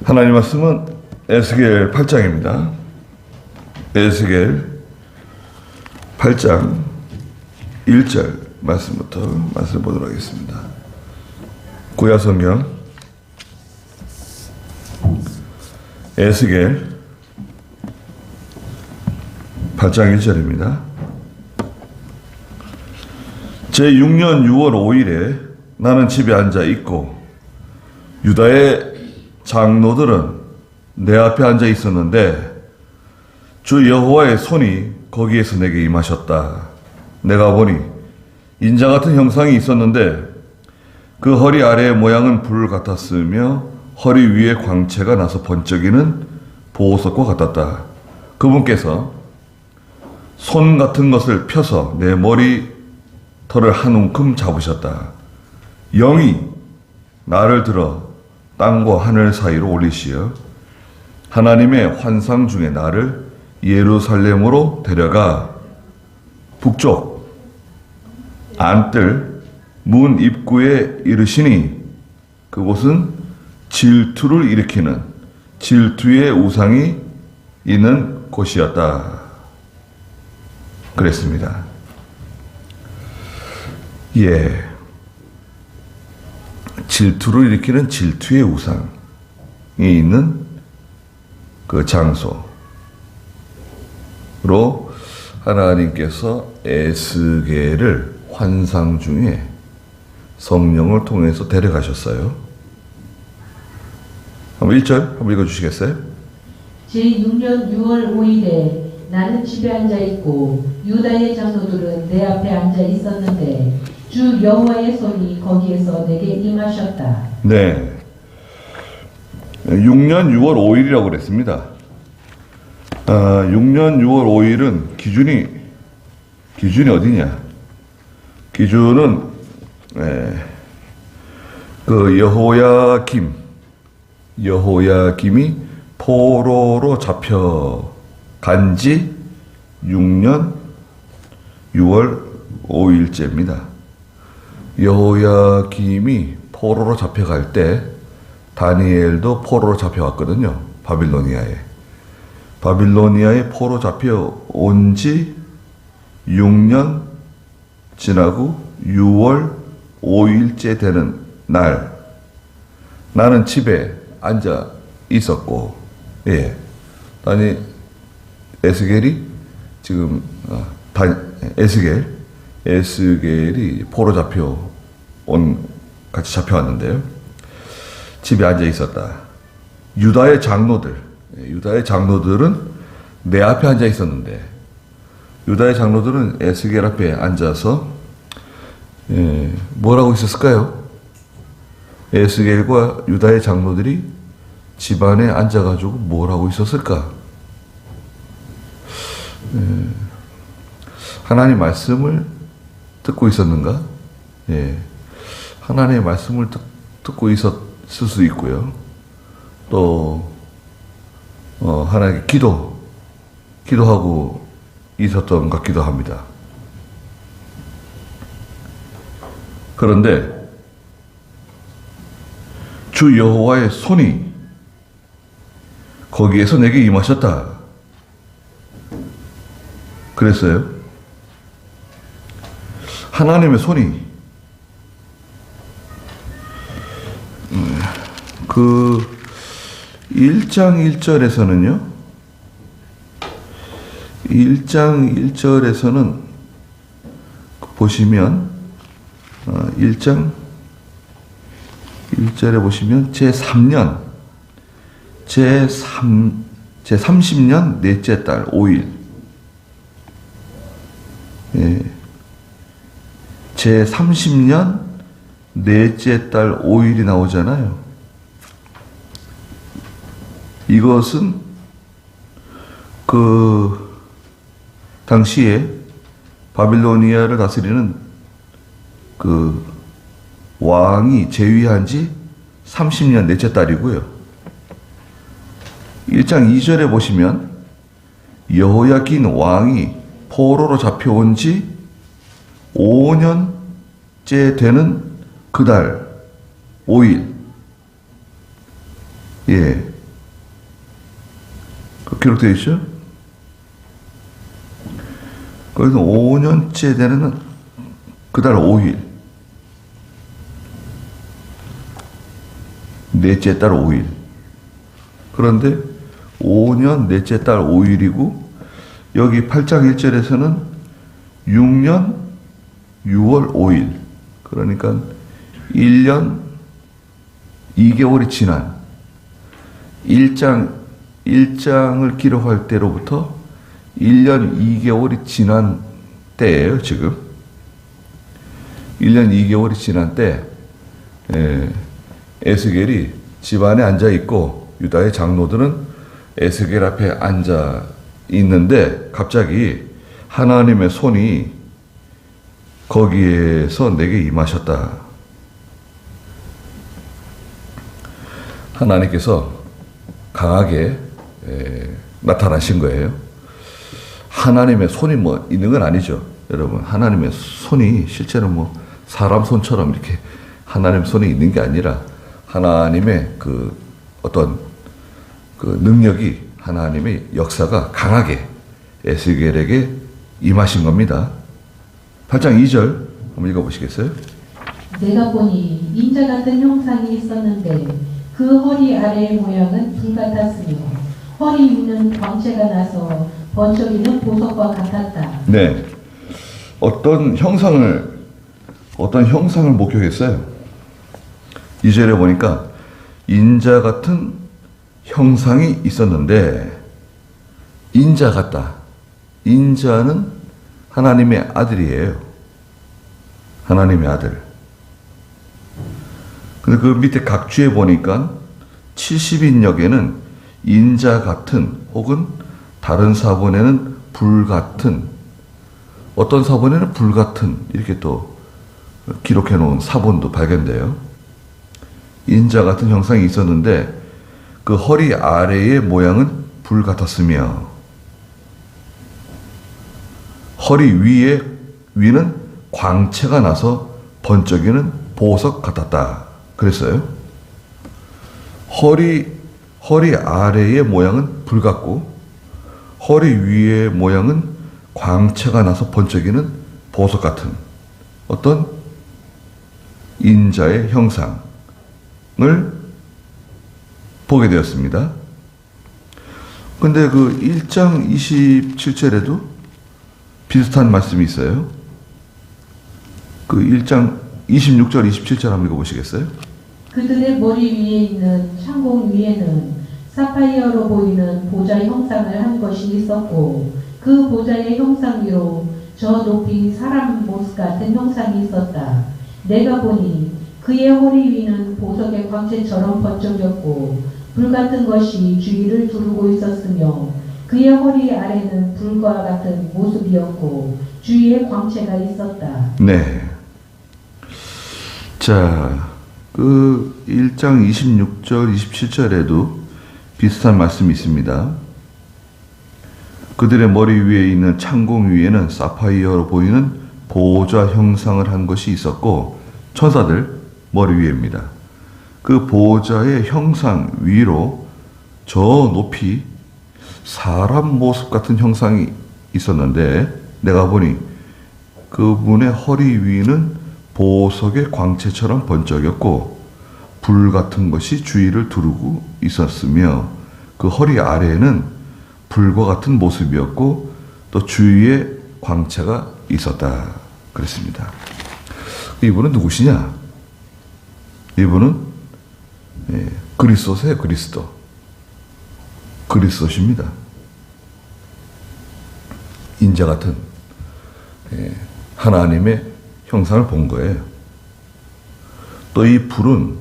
하나님 말씀은 에스겔 8장입니다. 에스겔 8장 1절 말씀부터 말씀 보도록 하겠습니다. 구약 성경 에스겔 8장 1절입니다. 제6년 6월 5일에 나는 집에 앉아 있고 유다의 장로들은 내 앞에 앉아 있었는데 주 여호와의 손이 거기에서 내게 임하셨다. 내가 보니 인자 같은 형상이 있었는데 그 허리 아래의 모양은 불 같았으며 허리 위에 광채가 나서 번쩍이는 보호석과 같았다. 그분께서 손 같은 것을 펴서 내 머리 털을 한 움큼 잡으셨다. 영이 나를 들어 땅과 하늘 사이로 올리시어 하나님의 환상 중에 나를 예루살렘으로 데려가 북쪽 안뜰 문 입구에 이르시니 그곳은 질투를 일으키는 질투의 우상이 있는 곳이었다. 그랬습니다. 질투를 일으키는 질투의 우상이 있는 그 장소로 하나님께서 에스겔을 환상 중에 성령을 통해서 데려가셨어요. 한번 1절 한번 읽어주시겠어요? 제6년 6월 5일에 나는 집에 앉아 있고 유다의 장로들은 내 앞에 앉아 있었는데 주 여호와의 손이 거기에서 내게 임하셨다. 네, 6년 6월 5일이라고 그랬습니다. 6년 6월 5일은 기준이 어디냐? 기준은 그 여호야김이 포로로 잡혀간 지 6년 6월 5일째입니다. 여호야김이 포로로 잡혀갈 때 다니엘도 포로로 잡혀왔거든요. 바빌로니아에 포로 잡혀온 지 6년 지나고 6월 5일째 되는 날 나는 집에 앉아 있었고 에스겔이 지금 에스겔이 포로 같이 잡혀왔는데요. 집에 앉아 있었다. 유다의 장로들은 내 앞에 앉아 있었는데 유다의 장로들은 에스겔 앞에 앉아서 뭘 하고 있었을까요? 에스겔과 유다의 장로들이 집안에 앉아가지고 뭘 하고 있었을까? 하나님 말씀을 듣고 있었는가? 하나님의 말씀을 듣고 있었을 수 있고요. 또 하나님께 기도하고 있었던 것 같기도 합니다. 그런데 주 여호와의 손이 거기에서 내게 임하셨다. 그랬어요. 하나님의 손이 그 1장 1절에서는 보시면 1장 1절에 보시면 제30년 넷째 달 5일 제30년 넷째 달 5일이 나오잖아요. 이것은 그 당시에 바빌로니아를 다스리는 그 왕이 재위한 지 30년 넷째 달이고요. 1장 2절에 보시면 여호야긴 왕이 포로로 잡혀온 지 5년째 되는 그달 5일. 기록되어 있죠? 거기서 5년째 되는 그달 5일, 넷째 달 5일. 그런데 5년 넷째 달 5일이고 여기 8장 1절에서는 6년 6월 5일. 그러니까 1년 2개월이 지난 1장을 기록할 때로부터 1년 2개월이 지난 때예요, 지금. 1년 2개월이 지난 때 에스겔이 집안에 앉아 있고 유다의 장로들은 에스겔 앞에 앉아 있는데 갑자기 하나님의 손이 거기에서 내게 임하셨다. 하나님께서 강하게 나타나신 거예요. 하나님의 손이 뭐 있는 건 아니죠. 여러분, 하나님의 손이 실제로 뭐 사람 손처럼 이렇게 하나님의 손이 있는 게 아니라 하나님의 그 어떤 그 능력이, 하나님의 역사가 강하게 에스겔에게 임하신 겁니다. 8장 2절 한번 읽어보시겠어요? 내가 보니 인자 같은 형상이 있었는데 그 허리 아래의 모양은 불 같았으며 허리 위는 광채가 나서 번쩍이는 보석과 같았다. 네. 어떤 형상을 목격했어요. 2절에 보니까 인자 같은 형상이 있었는데, 인자 같다. 인자는 하나님의 아들이에요. 하나님의 아들. 근데 그 밑에 각주에 보니까 70인역에는 인자 같은 혹은 다른 사본에는 불 같은, 어떤 사본에는 불 같은 이렇게 또 기록해 놓은 사본도 발견돼요. 인자 같은 형상이 있었는데 그 허리 아래의 모양은 불 같았으며 허리 위는 광채가 나서 번쩍이는 보석 같았다. 그랬어요. 허리 아래의 모양은 불 같고 허리 위의 모양은 광채가 나서 번쩍이는 보석 같은 어떤 인자의 형상을 보게 되었습니다. 근데 그 1장 27절에도 비슷한 말씀이 있어요. 그 1장 26절, 27절 한번 읽어보시겠어요? 그들의 머리 위에 있는 창공 위에는 사파이어로 보이는 보좌 형상을 한 것이 있었고 그 보좌의 형상 위로 저 높이 사람 모습 같은 형상이 있었다. 내가 보니 그의 허리 위는 보석의 광채처럼 번쩍였고 불 같은 것이 주위를 두르고 있었으며 그의 허리 아래는 불과 같은 모습이었고 주위에 광채가 있었다. 네. 자, 그 1장 26절, 27절에도 비슷한 말씀이 있습니다. 그들의 머리 위에 있는 창공 위에는 사파이어로 보이는 보좌 형상을 한 것이 있었고 천사들 머리 위에입니다. 그 보좌의 형상 위로 저 높이 사람 모습 같은 형상이 있었는데 내가 보니 그분의 허리 위는 보석의 광채처럼 번쩍였고 불 같은 것이 주위를 두르고 있었으며 그 허리 아래에는 불과 같은 모습이었고 또 주위에 광채가 있었다. 그랬습니다. 이분은 누구시냐? 이분은 그리스도세요. 그리스도십니다. 인자 같은 하나님의 형상을 본 거예요. 또 이 불은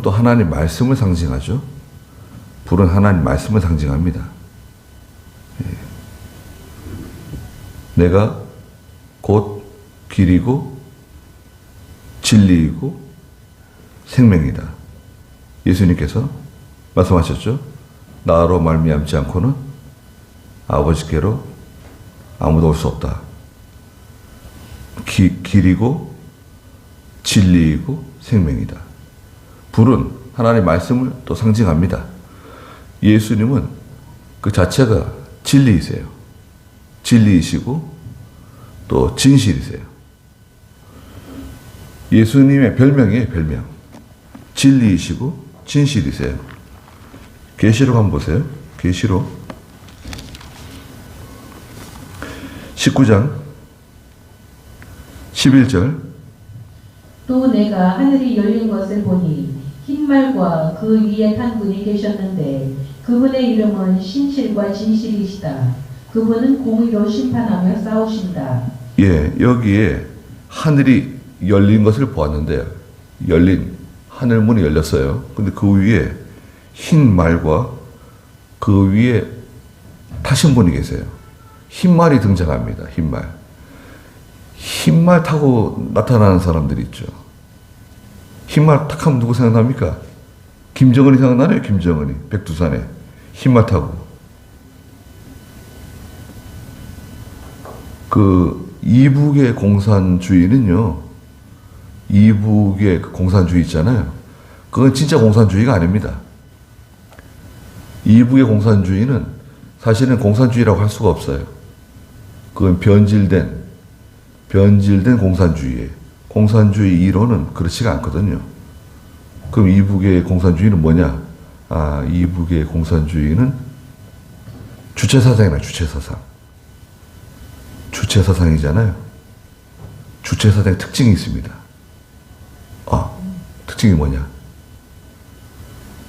또 하나님 말씀을 상징하죠. 불은 하나님 말씀을 상징합니다. 내가 곧 길이고 진리이고 생명이다. 예수님께서 말씀하셨죠. 나로 말미암지 않고는 아버지께로 아무도 올 수 없다. 길이고 진리이고 생명이다. 불은 하나님의 말씀을 또 상징합니다. 예수님은 그 자체가 진리이세요. 진리이시고 또 진실이세요. 예수님의 별명이에요, 별명. 진리이시고 진실이세요. 계시록 한번 보세요. 계시록 19장 11절. 또 내가 하늘이 열린 것을 보니 흰 말과 그 위에 탄 분이 계셨는데 그분의 이름은 신실과 진실이시다. 그분은 공의로 심판하며 싸우신다. 예, 여기에 하늘이 열린 것을 보았는데, 열린 하늘문이 열렸어요. 근데 그 위에 흰 말과 그 위에 타신 분이 계세요. 흰 말이 등장합니다. 흰 말. 흰 말 타고 나타나는 사람들이 있죠. 흰 말 탁 하면 누구 생각납니까? 김정은이 생각나네요. 김정은이 백두산에 흰 말 타고. 그 이북의 공산주의는요, 이북의 그 공산주의 있잖아요. 그건 진짜 공산주의가 아닙니다. 이북의 공산주의는 사실은 공산주의라고 할 수가 없어요. 그건 변질된 공산주의예요. 공산주의 이론은 그렇지가 않거든요. 그럼 이북의 공산주의는 뭐냐? 아, 이북의 공산주의는 주체사상이나 주체사상. 주체사상이잖아요. 주체사상의 특징이 있습니다. 특징이 뭐냐?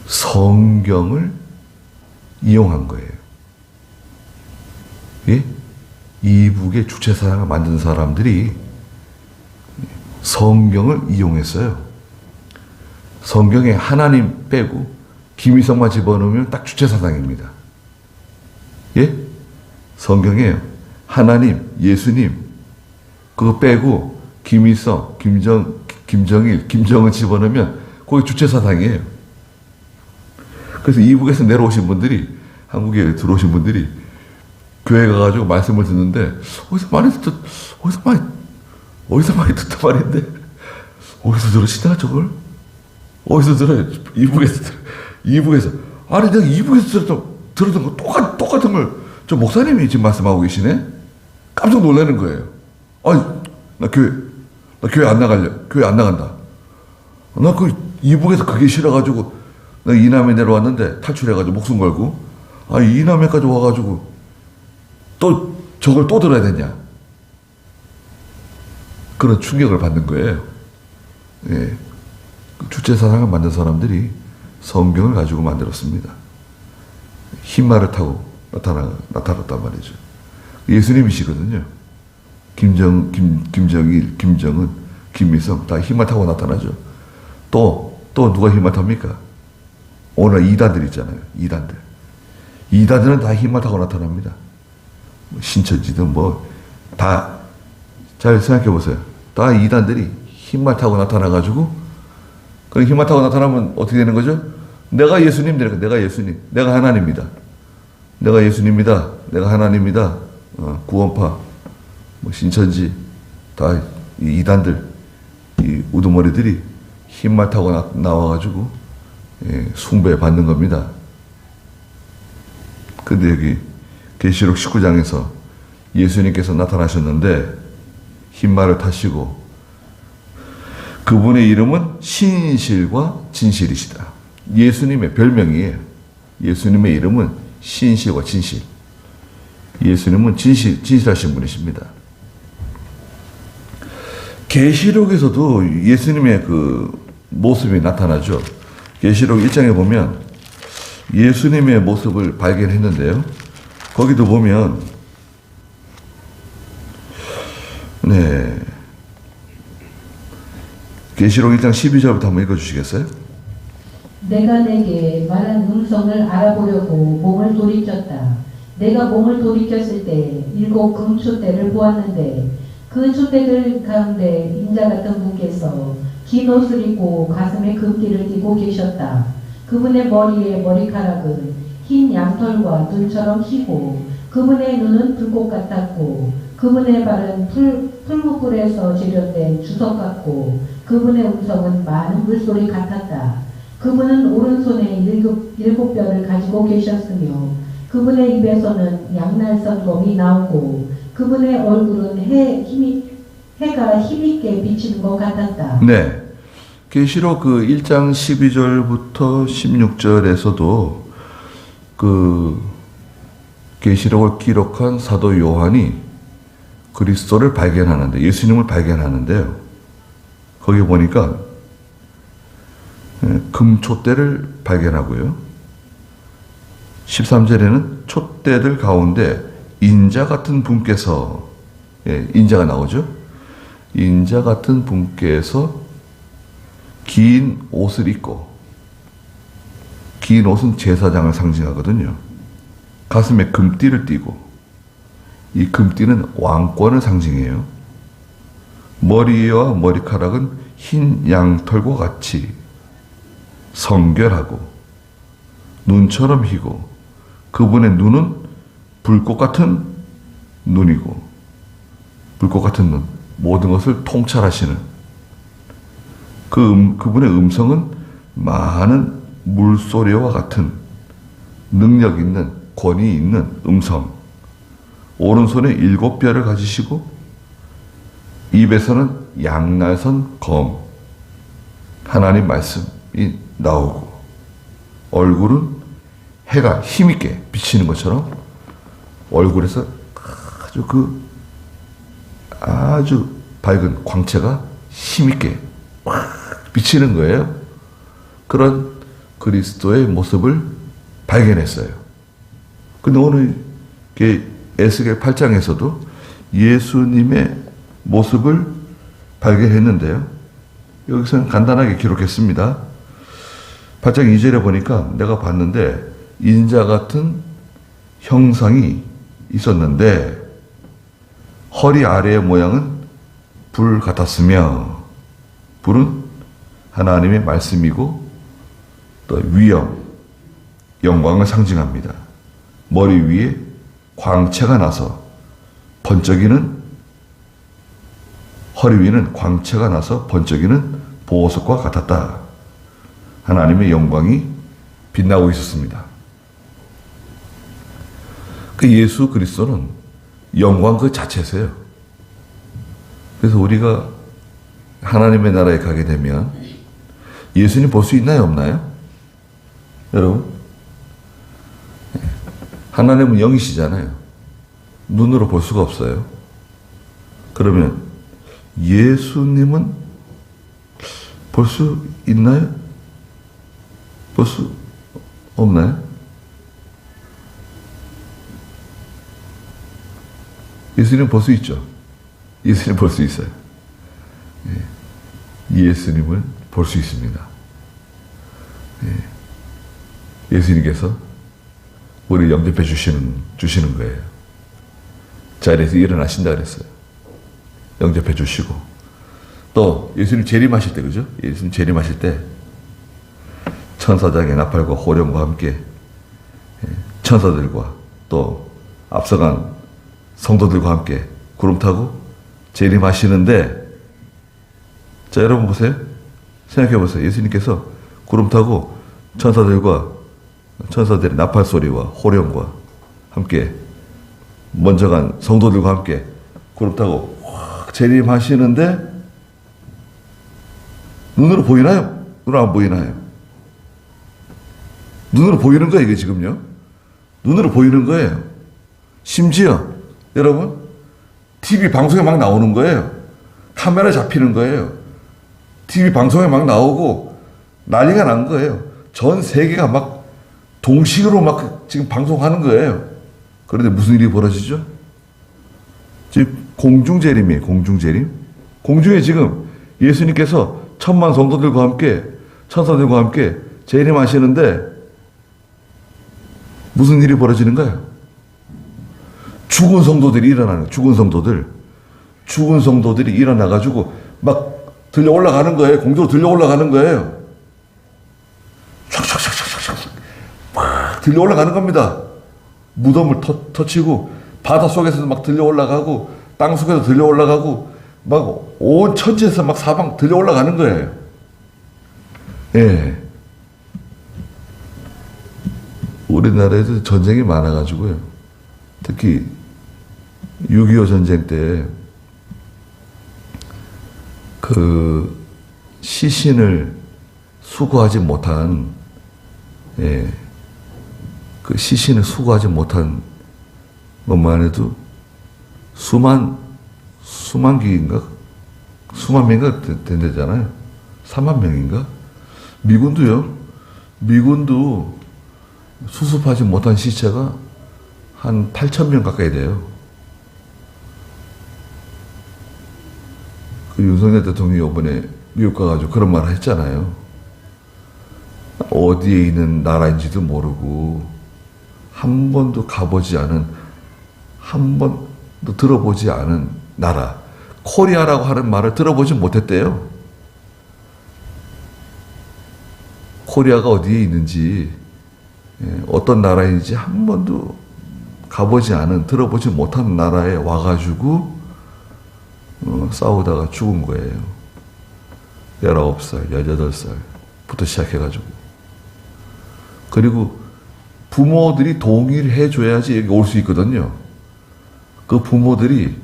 성경을 이용한 거예요. 예? 이북의 주체사상을 만든 사람들이 성경을 이용했어요. 성경에 하나님 빼고 김희성만 집어넣으면 딱 주체사상입니다. 예? 성경에 하나님, 예수님 그거 빼고 김희성, 김정일, 김정은 집어넣으면 거기 주체사상이에요. 그래서 이북에서 내려오신 분들이, 한국에 들어오신 분들이 교회 가가지고 말씀을 듣는데 어디서 많이 듣던 말인데 어디서 들으시나 저걸? 어디서 들어요? 이북에서 아니 내가 이북에서 들었던 거 똑같은 걸 저 목사님이 지금 말씀하고 계시네? 깜짝 놀라는 거예요. 아니 나 교회 안 나갈래. 교회 안 나간다. 나 그 이북에서 그게 싫어가지고 나 이남에 내려왔는데 탈출해가지고 목숨 걸고 이남에까지 와가지고 또 저걸 또 들어야 되냐? 그런 충격을 받는 거예요. 예. 주체사상을 만든 사람들이 성경을 가지고 만들었습니다. 흰 말을 타고 나타났단 말이죠. 예수님이시거든요. 김정일, 김정은, 김미성 다 흰 말 타고 나타나죠. 또 누가 흰 말 탑니까? 오늘 이단들 있잖아요. 이단들은 다 흰 말 타고 나타납니다. 신천지든 다 잘 생각해 보세요. 다 이단들이 흰 말 타고 나타나가지고 그럼 흰 말 타고 나타나면 어떻게 되는 거죠? 내가 예수님 되니까 내가 예수님, 내가 하나님이다. 내가 예수님이다. 내가 하나님이다. 구원파, 신천지 다 이 이단들, 이 우두머리들이 흰 말 타고 나와가지고 숭배 받는 겁니다. 근데 여기 계시록 19장에서 예수님께서 나타나셨는데 흰 말을 타시고 그분의 이름은 신실과 진실이시다. 예수님의 별명이에요. 예수님의 이름은 신실과 진실. 예수님은 진실하신 분이십니다. 계시록에서도 예수님의 그 모습이 나타나죠. 계시록 1장에 보면 예수님의 모습을 발견했는데요. 거기도 보면 계시록 1장 12절부터 한번 읽어주시겠어요? 내가 내게 말한 음성을 알아보려고 몸을 돌이켰다. 내가 몸을 돌이켰을 때 7 금촛대를 보았는데 그 촛대들 가운데 인자 같은 분께서 긴 옷을 입고 가슴에 금띠를 띠고 계셨다. 그분의 머리에 머리카락은 흰 양털과 눈처럼 희고 그분의 눈은 불꽃 같았고 그분의 발은 풀무불에서 재련된 주석 같고 그분의 음성은 많은 물소리 같았다. 그분은 오른손에 일곱 뼈를 가지고 계셨으며 그분의 입에서는 양날선 검이 나오고 그분의 얼굴은 해가 힘있게 비치는 것 같았다. 네. 계시록 그 1장 12절부터 16절에서도 그 계시록을 기록한 사도 요한이 그리스도를 발견하는데, 예수님을 발견하는데요. 거기 보니까 금촛대를 발견하고요. 13절에는 촛대들 가운데 인자 같은 분께서, 인자가 나오죠. 인자 같은 분께서 긴 옷을 입고, 긴 옷은 제사장을 상징하거든요. 가슴에 금띠를 띠고, 이 금띠는 왕권을 상징해요. 머리와 머리카락은 흰 양털과 같이 성결하고 눈처럼 희고, 그분의 눈은 불꽃 같은 눈이고, 불꽃 같은 눈, 모든 것을 통찰하시는 그분의 음성은 많은 물소리와 같은 능력 있는, 권위 있는 음성. 오른손에 7뼈를 가지시고 입에서는 양날선 검, 하나님 말씀이 나오고, 얼굴은 해가 힘있게 비치는 것처럼 얼굴에서 아주 밝은 광채가 힘있게 비치는 거예요. 그런 그리스도의 모습을 발견했어요. 근데 오늘 에스겔 8장에서도 예수님의 모습을 발견했는데요. 여기서는 간단하게 기록했습니다. 8장 2절에 보니까 내가 봤는데 인자 같은 형상이 있었는데 허리 아래의 모양은 불 같았으며, 불은 하나님의 말씀이고 또 위엄, 영광을 상징합니다. 머리 위에 광채가 나서 번쩍이는, 허리 위는 광채가 나서 번쩍이는 보호석과 같았다. 하나님의 영광이 빛나고 있었습니다. 그 예수 그리스도는 영광 그 자체세요. 그래서 우리가 하나님의 나라에 가게 되면 예수님 볼 수 있나요, 없나요? 여러분, 하나님은 영이시잖아요. 눈으로 볼 수가 없어요. 그러면 예수님은 볼 수 있나요? 볼 수 없나요? 예수님 볼 수 있죠. 예수님 볼 수 있어요. 예수님을 볼 수 있습니다. 예수님께서 우리 영접해 주시는 거예요. 자리에서 일어나신다 그랬어요. 영접해 주시고, 또 예수님 재림하실 때, 그죠? 예수님 재림하실 때 천사장의 나팔과 호령과 함께 천사들과 또 앞서간 성도들과 함께 구름 타고 재림하시는데, 자, 여러분 보세요. 생각해 보세요. 예수님께서 구름 타고 천사들의 나팔 소리와 호령과 함께 먼저 간 성도들과 함께 구름 타고 확 재림하시는데 눈으로 보이나요? 눈으로 안 보이나요? 눈으로 보이는 거예요, 이게 지금요. 눈으로 보이는 거예요. 심지어 여러분, TV 방송에 막 나오는 거예요. 카메라 잡히는 거예요. TV 방송에 막 나오고 난리가 난 거예요. 전 세계가 막 동시로 막 지금 방송하는 거예요. 그런데 무슨 일이 벌어지죠? 지금 공중재림이에요, 공중재림. 공중에 지금 예수님께서 천만 성도들과 함께, 천사들과 함께 재림하시는데 무슨 일이 벌어지는가요? 죽은 성도들이 일어나는, 죽은 성도들이 일어나가지고 막 들려 올라가는 거예요. 공중으로 들려 올라가는 거예요. 촥촥촥촥촥 막 들려 올라가는 겁니다. 무덤을 터치고 바다 속에서 막 들려 올라가고 땅 속에서 들려 올라가고 막 온 천지에서 막 사방 들려 올라가는 거예요. 예. 우리나라에도 전쟁이 많아가지고요. 특히 6.25 전쟁 때 그 시신을 수거하지 못한, 그 시신을 수거하지 못한 것만 해도 수만 명인가 된다잖아요. 3만 명인가? 미군도 수습하지 못한 시체가 한 8천 명 가까이 돼요. 그 윤석열 대통령이 이번에 미국 가가지고 그런 말을 했잖아요. 어디에 있는 나라인지도 모르고 한 번도 가보지 않은, 한 번도 들어보지 않은 나라, 코리아라고 하는 말을 들어보지 못했대요. 코리아가 어디에 있는지, 어떤 나라인지 한 번도 가보지 않은, 들어보지 못한 나라에 와가지고 싸우다가 죽은 거예요. 19살, 18살부터 시작해가지고. 그리고 부모들이 동의를 해줘야지 여기 올 수 있거든요. 그 부모들이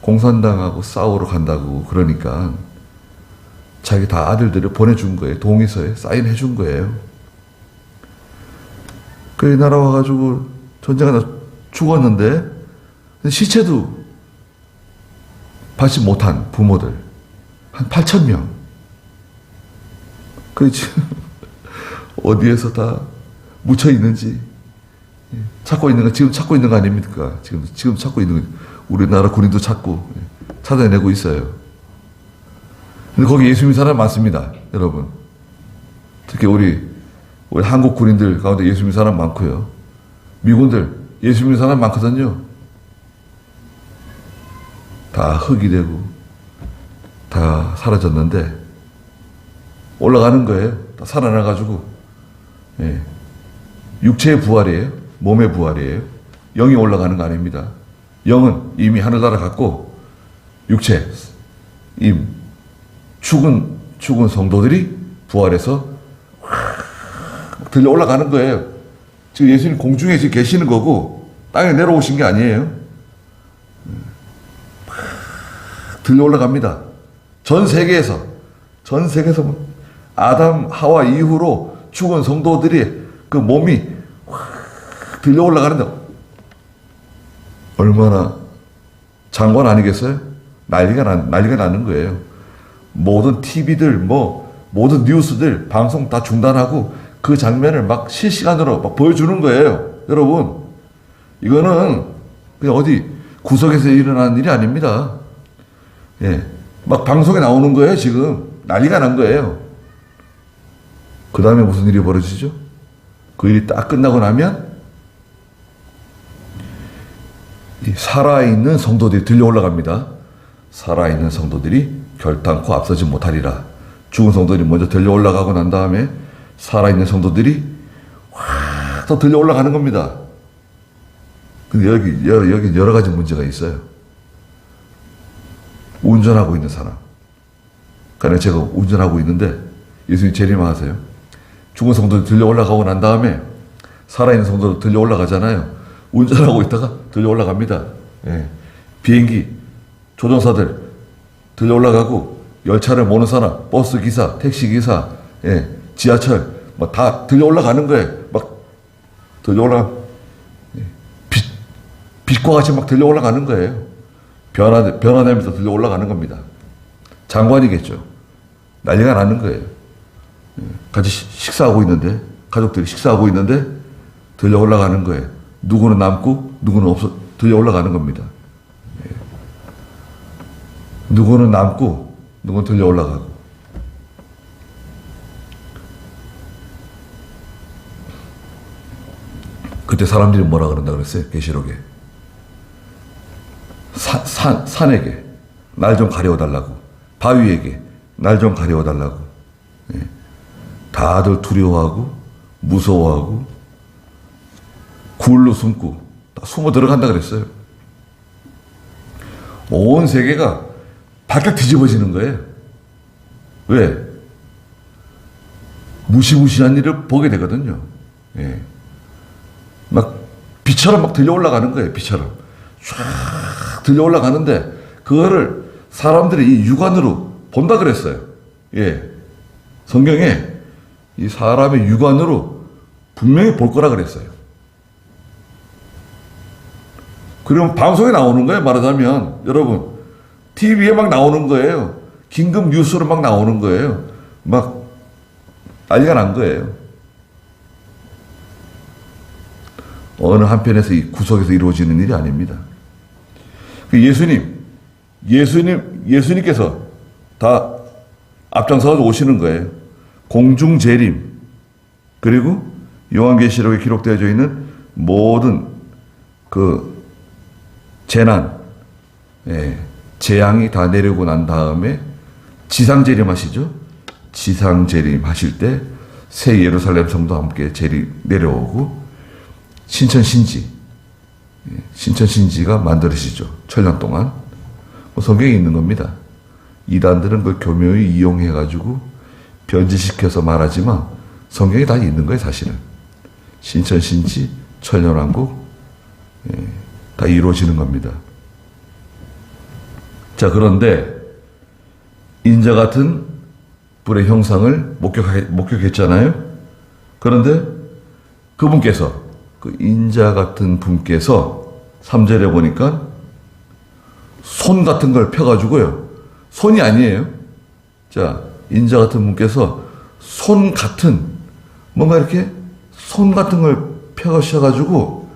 공산당하고 싸우러 간다고 그러니까 자기 다 아들들을 보내준 거예요. 동의서에 사인해 준 거예요. 그 나라 와가지고 전쟁하다 죽었는데 시체도 받지 못한 부모들 한 8천 명. 그 지금 어디에서 다 묻혀 있는지 찾고 있는 거, 지금 찾고 있는 거 아닙니까? 지금 찾고 있는 거, 우리나라 군인도 찾고 찾아내고 있어요. 근데 거기 예수 믿는 사람 많습니다, 여러분. 특히 우리 한국 군인들 가운데 예수 믿는 사람 많고요. 미군들 예수 믿는 사람 많거든요. 다 흙이 되고 다 사라졌는데 올라가는 거예요. 다 살아나가지고. 육체의 부활이에요. 몸의 부활이에요. 영이 올라가는 거 아닙니다. 영은 이미 하늘나라 갔고 육체, 죽은 성도들이 부활해서 들려 올라가는 거예요. 지금 예수님 공중에 지금 계시는 거고 땅에 내려오신 게 아니에요. 들려 올라갑니다. 전 세계에서 아담, 하와 이후로 죽은 성도들이 그 몸이 들려 올라가는데 얼마나 장관 아니겠어요? 난리가 나는 거예요. 모든 TV들, 모든 뉴스들, 방송 다 중단하고 그 장면을 막 실시간으로 막 보여주는 거예요. 여러분, 이거는 그냥 어디 구석에서 일어나는 일이 아닙니다. 막 방송에 나오는 거예요, 지금. 난리가 난 거예요. 그 다음에 무슨 일이 벌어지죠? 그 일이 딱 끝나고 나면 이 살아있는 성도들이 들려 올라갑니다. 살아있는 성도들이 결단코 앞서지 못하리라. 죽은 성도들이 먼저 들려 올라가고 난 다음에 살아있는 성도들이 확 더 들려 올라가는 겁니다. 근데 여기 여러 가지 문제가 있어요. 운전하고 있는 사람. 그러니까 제가 운전하고 있는데 예수님 재림하세요. 죽은 성도들 들려 올라가고 난 다음에 살아있는 성도들 들려 올라가잖아요. 운전하고 있다가 들려 올라갑니다. 비행기 조종사들 들려 올라가고 열차를 모는 사람, 버스 기사, 택시 기사, 지하철 막 다 들려 올라가는 거예요. 막 들려 올라가 빛과 같이 막 들려 올라가는 거예요. 변화되면서 들려 올라가는 겁니다. 장관이겠죠. 난리가 나는 거예요. 같이 식사하고 있는데, 가족들이 식사하고 있는데 들려 올라가는 거예요. 누구는 남고 누구는 없어 들려 올라가는 겁니다. 누구는 남고 누구는 들려 올라가고. 그때 사람들이 뭐라 그런다 그랬어요? 계시록에 산에게 날 좀 가려워달라고, 바위에게 날 좀 가려워달라고. 다들 두려워하고 무서워하고 굴로 숨고 다 숨어 들어간다 그랬어요. 온 세계가 바짝 뒤집어지는 거예요. 왜? 무시무시한 일을 보게 되거든요. 예. 막 비처럼 막 들려 올라가는 거예요. 비처럼 쫙 들려 올라가는데 그거를 사람들이 이 육안으로 본다 그랬어요. 예. 성경에 이 사람의 육안으로 분명히 볼 거라 그랬어요. 그러면 방송에 나오는 거예요. 말하자면 여러분 TV에 막 나오는 거예요. 긴급 뉴스로 막 나오는 거예요. 막 난리가 난 거예요. 어느 한편에서 이 구석에서 이루어지는 일이 아닙니다. 예수님께서 다 앞장서서 오시는 거예요. 공중 재림, 그리고 요한계시록에 기록되어져 있는 모든 그 재난, 재앙이 다 내리고 난 다음에 지상 재림하시죠. 지상 재림하실 때 새 예루살렘 성도 함께 재림 내려오고 신천신지가 만들어지죠. 천년 동안. 성경에 있는 겁니다. 이단들은 그걸 교묘히 이용해가지고 변질시켜서 말하지만 성경에 다 있는 거예요, 사실은. 신천신지, 천년왕국, 다 이루어지는 겁니다. 자, 그런데 인자 같은 불의 형상을 목격했잖아요. 그런데 그분께서, 그 인자 같은 분께서 3절에 보니까 손 같은 걸 펴가지고요. 손이 아니에요. 자, 인자 같은 분께서 손 같은, 뭔가 이렇게 손 같은 걸 펴가셔가지고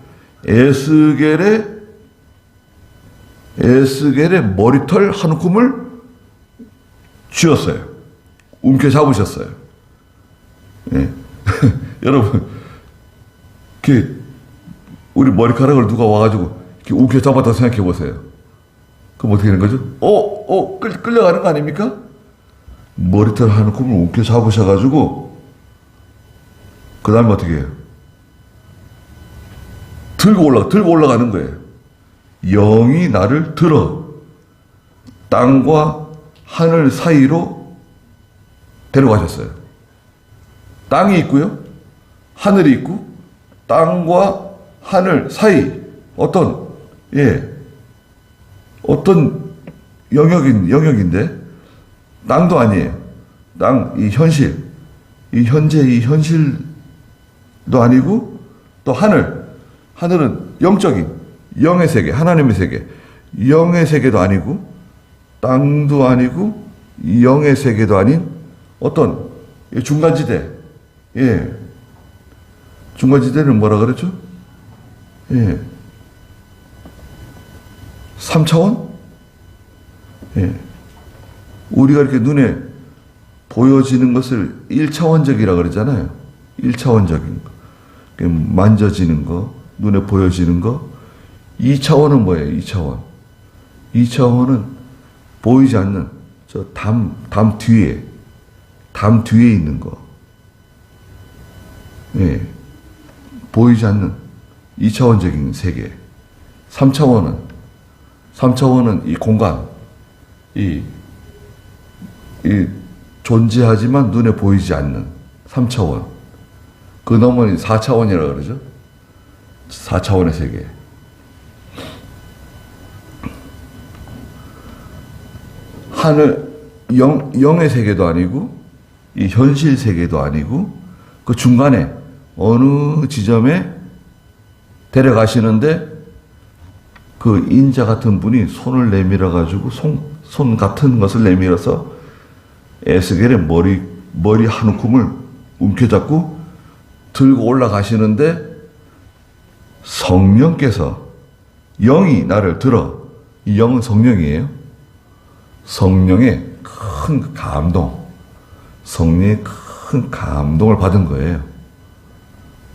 에스겔의 머리털 한 움큼을 쥐었어요. 움켜잡으셨어요. 예. 여러분, 우리 머리카락을 누가 와가지고 이렇게 움켜잡았다고 생각해 보세요. 그럼 어떻게 되는 거죠? 끌려가는 거 아닙니까? 머리털 한 움큼을 움켜잡으셔가지고 그 다음에 어떻게 해요? 들고 올라가는 거예요. 영이 나를 들어 땅과 하늘 사이로 데려가셨어요. 땅이 있고요. 하늘이 있고 땅과 하늘 사이 어떤 영역인데 땅도 아니에요. 이 현실, 이 현재 이 현실도 아니고 또 하늘은 영적인 영의 세계, 하나님의 세계, 영의 세계도 아니고 땅도 아니고 영의 세계도 아닌 어떤 중간지대, 중간지대는 뭐라 그랬죠? 3차원? 우리가 이렇게 눈에 보여지는 것을 1차원적이라 그러잖아요. 1차원적인 거. 만져지는 거, 눈에 보여지는 거. 2차원은 뭐예요? 2차원. 2차원은 보이지 않는 저 담 뒤에 있는 거. 보이지 않는 2차원적인 세계. 3차원은 이 공간, 이 존재하지만 눈에 보이지 않는 3차원. 그 너머는 4차원이라고 그러죠. 4차원의 세계. 영의 세계도 아니고, 이 현실 세계도 아니고, 그 중간에 어느 지점에 데려가시는데, 그 인자 같은 분이 손을 내밀어가지고, 손 같은 것을 내밀어서 에스겔의 머리 한 움큼을 움켜잡고 들고 올라가시는데, 성령께서, 영이 나를 들어, 이 영은 성령이에요. 성령의 큰 감동, 성령의 큰 감동을 받은 거예요.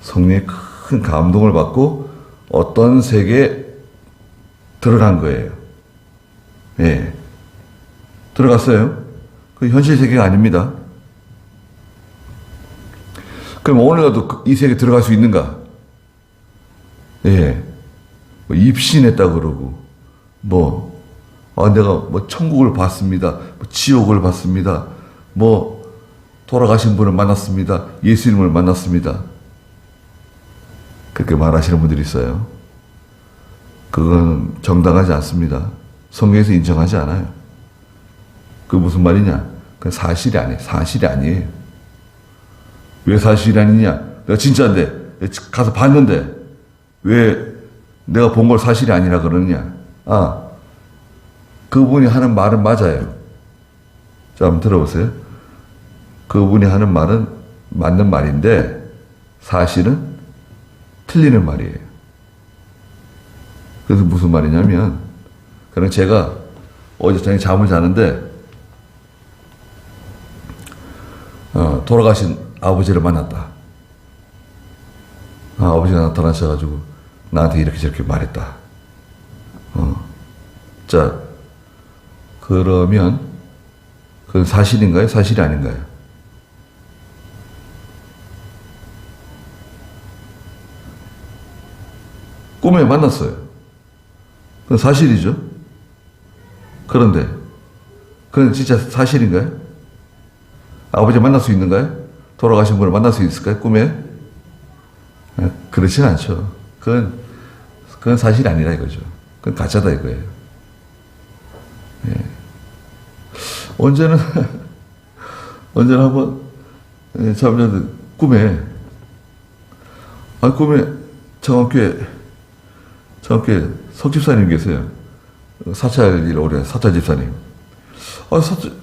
성령의 큰 감동을 받고 어떤 세계에 들어간 거예요. 들어갔어요. 그 현실 세계가 아닙니다. 그럼 오늘도 이 세계에 들어갈 수 있는가? 뭐 입신했다 그러고, 내가 천국을 봤습니다. 지옥을 봤습니다. 돌아가신 분을 만났습니다. 예수님을 만났습니다. 그렇게 말하시는 분들이 있어요. 그건 정당하지 않습니다. 성경에서 인정하지 않아요. 그 무슨 말이냐? 그 사실이 아니에요. 사실이 아니에요. 왜 사실이 아니냐? 내가 진짜인데, 가서 봤는데, 왜 내가 본 걸 사실이 아니라 그러느냐? 아, 그분이 하는 말은 맞아요. 자, 한번 들어보세요. 그분이 하는 말은 맞는 말인데, 사실은 틀리는 말이에요. 그래서 무슨 말이냐면, 그럼 제가 어제 저녁에 잠을 자는데, 돌아가신 아버지를 만났다. 아버지가 나타나셔가지고 나한테 이렇게 저렇게 말했다. 자, 그러면 그건 사실인가요? 사실이 아닌가요? 꿈에 만났어요. 그건 사실이죠. 그런데 그건 진짜 사실인가요? 아버지 만날 수 있는가요? 돌아가신 분을 만날 수 있을까요? 꿈에? 그렇진 않죠. 그건 사실이 아니라 이거죠. 그건 가짜다 이거예요. 예. 언제는 한번 잠자는데 꿈에 청학교에 석집사님 계세요. 사찰 일 오래 사찰 집사님.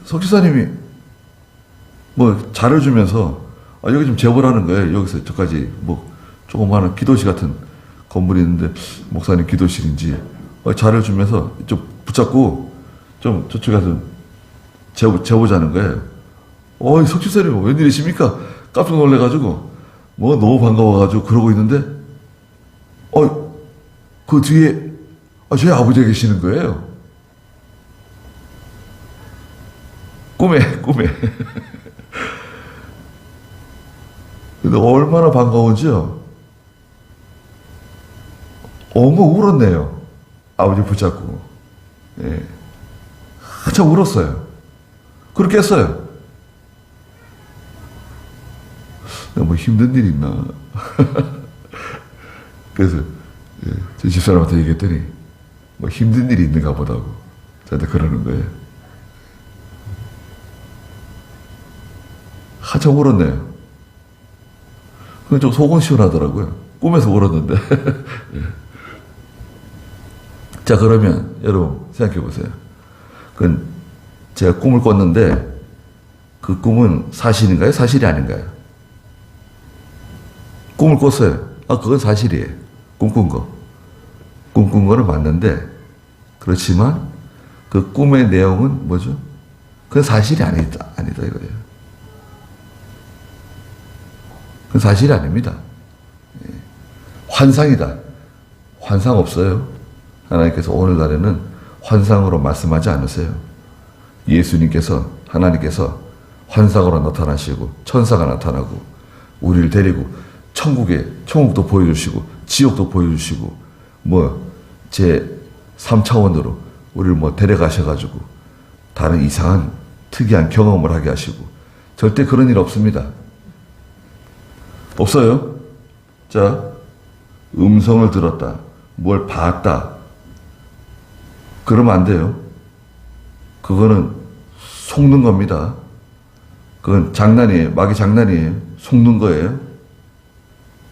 석 집사님이 뭐 잘해주면서 여기 좀 재보라는 거예요. 여기서 저까지 뭐 조그마한 기도실 같은 건물이 있는데 목사님 기도실인지 잘해주면서 좀 붙잡고 좀 저쪽에 가서 재보자는 거예요. 석 집사님 웬일이십니까? 깜짝 놀래가지고 뭐 너무 반가워가지고 그러고 있는데 그 뒤에 저희 아버지가 계시는 거예요. 꿈에. 근데 얼마나 반가운지요. 엉엉 울었네요. 아버지 붙잡고. 예. 한참 울었어요. 그렇게 했어요. 뭐 힘든 일 있나. 그래서 제 집사람한테 얘기했더니 뭐 힘든 일이 있는가 보다고 저한테 그러는 거예요. 한참 울었네요. 그건 좀 속은 시원하더라고요. 꿈에서 울었는데. 자, 그러면 여러분 생각해 보세요. 그건 제가 꿈을 꿨는데 그 꿈은 사실인가요? 사실이 아닌가요? 꿈을 꿨어요. 그건 사실이에요. 꿈꾼 거. 꿈꾼 거는 맞는데 그렇지만 그 꿈의 내용은 뭐죠? 그건 사실이 아니다 이거예요. 그건 사실이 아닙니다. 환상이다. 환상 없어요. 하나님께서 오늘날에는 환상으로 말씀하지 않으세요. 예수님께서 하나님께서 환상으로 나타나시고 천사가 나타나고 우리를 데리고 천국도 보여주시고 지옥도 보여주시고 제 3차원으로 우리를 데려가셔가지고 다른 이상한 특이한 경험을 하게 하시고 절대 그런 일 없습니다. 없어요. 자, 음성을 들었다. 뭘 봤다. 그러면 안 돼요. 그거는 속는 겁니다. 그건 장난이에요. 마귀 장난이에요. 속는 거예요.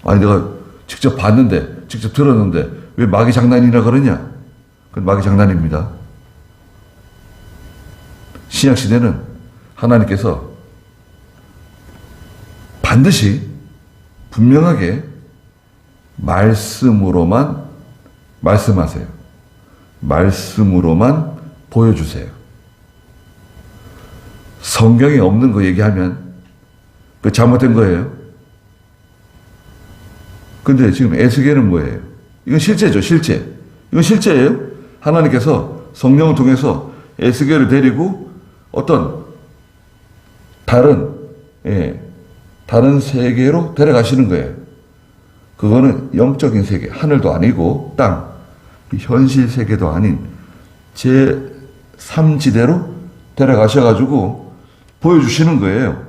아니 내가 직접 봤는데 직접 들었는데 왜 마귀 장난이라 그러냐? 그건 마귀 장난입니다. 신약시대는 하나님께서 반드시 분명하게 말씀으로만 말씀하세요. 말씀으로만 보여주세요. 성경에 없는 거 얘기하면 그 잘못된 거예요. 근데 지금 에스겔은 뭐예요? 이건 실제죠, 실제. 이건 실제예요. 하나님께서 성령을 통해서 에스겔을 데리고 어떤 다른 세계로 데려가시는 거예요. 그거는 영적인 세계, 하늘도 아니고 땅, 현실 세계도 아닌 제3지대로 데려가셔가지고 보여주시는 거예요.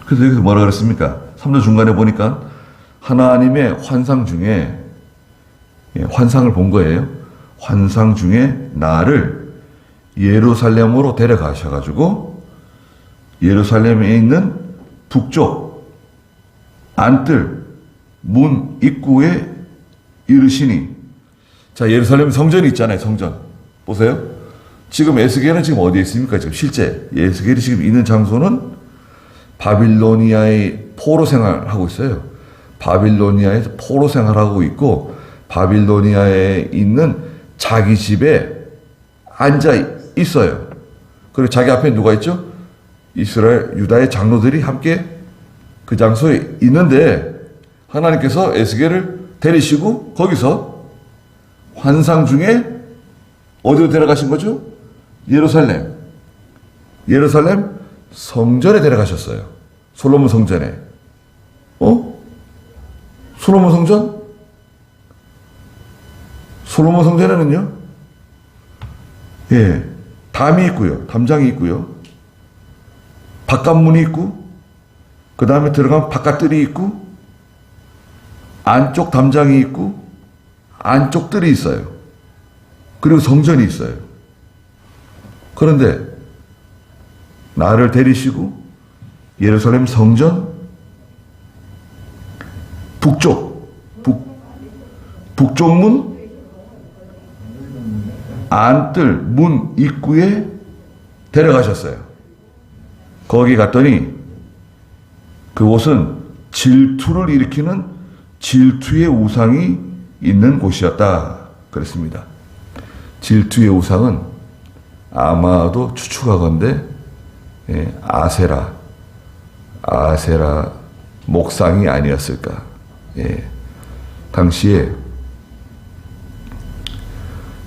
그래서 여기서 뭐라 그랬습니까? 3절 중간에 보니까 하나님의 환상 중에 환상을 본 거예요. 환상 중에 나를 예루살렘으로 데려가셔가지고 예루살렘에 있는 북쪽 안뜰 문 입구에 이르시니, 자, 예루살렘 성전이 있잖아요. 성전 보세요. 지금 에스겔은 지금 어디에 있습니까? 지금 실제 에스겔이 지금 있는 장소는 바빌로니아의 포로 생활하고 있어요. 바빌로니아에서 포로 생활하고 있고 바빌로니아에 있는 자기 집에 앉아 있어요. 그리고 자기 앞에 누가 있죠? 이스라엘 유다의 장로들이 함께 그 장소에 있는데 하나님께서 에스겔을 데리시고 거기서 환상 중에 어디로 데려가신 거죠? 예루살렘 성전에 데려가셨어요. 솔로몬 성전에. 솔로몬 성전? 솔로몬 성전에는요, 담이 있고요, 담장이 있고요, 바깥문이 있고, 그 다음에 들어가면 바깥뜰이 있고, 안쪽 담장이 있고, 안쪽 뜰이 있어요. 그리고 성전이 있어요. 그런데 나를 데리시고 예루살렘 성전 북쪽문 안뜰 문 입구에 데려가셨어요. 거기 갔더니 그곳은 질투를 일으키는 질투의 우상이 있는 곳이었다 그랬습니다. 질투의 우상은 아마도 추측하건대 아세라 목상이 아니었을까. 당시에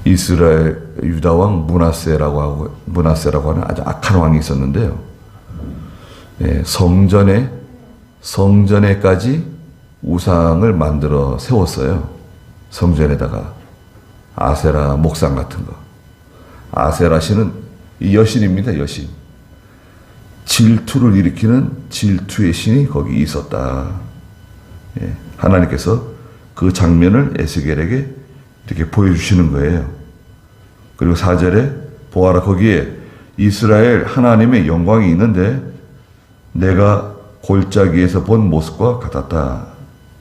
이스라엘 유다 왕 므낫세라고 하는 아주 악한 왕이 있었는데요. 성전에까지 우상을 만들어 세웠어요. 성전에다가 아세라 목상 같은 거. 아세라 신은 이 여신입니다. 여신. 질투를 일으키는 질투의 신이 거기 있었다. 하나님께서 그 장면을 에스겔에게 이렇게 보여주시는 거예요. 그리고 4절에 보아라, 거기에 이스라엘 하나님의 영광이 있는데 내가 골짜기에서 본 모습과 같았다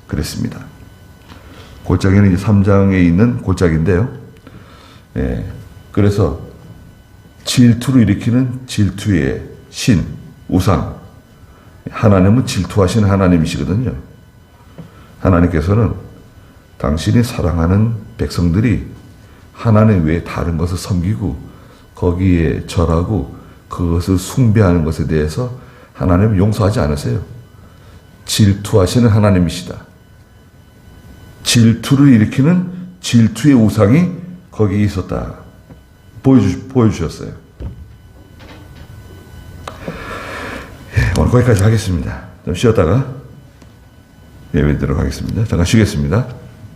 그랬습니다. 골짜기는 이제 3장에 있는 골짜기인데요. 그래서 질투를 일으키는 질투의 신, 우상. 하나님은 질투하시는 하나님이시거든요. 하나님께서는 당신이 사랑하는 백성들이 하나님 외에 다른 것을 섬기고 거기에 절하고 그것을 숭배하는 것에 대해서 하나님은 용서하지 않으세요. 질투하시는 하나님이시다. 질투를 일으키는 질투의 우상이 거기 있었다. 보여주셨어요. 오늘 거기까지 하겠습니다. 좀 쉬었다가 예배 드리도록 하겠습니다. 잠깐 쉬겠습니다.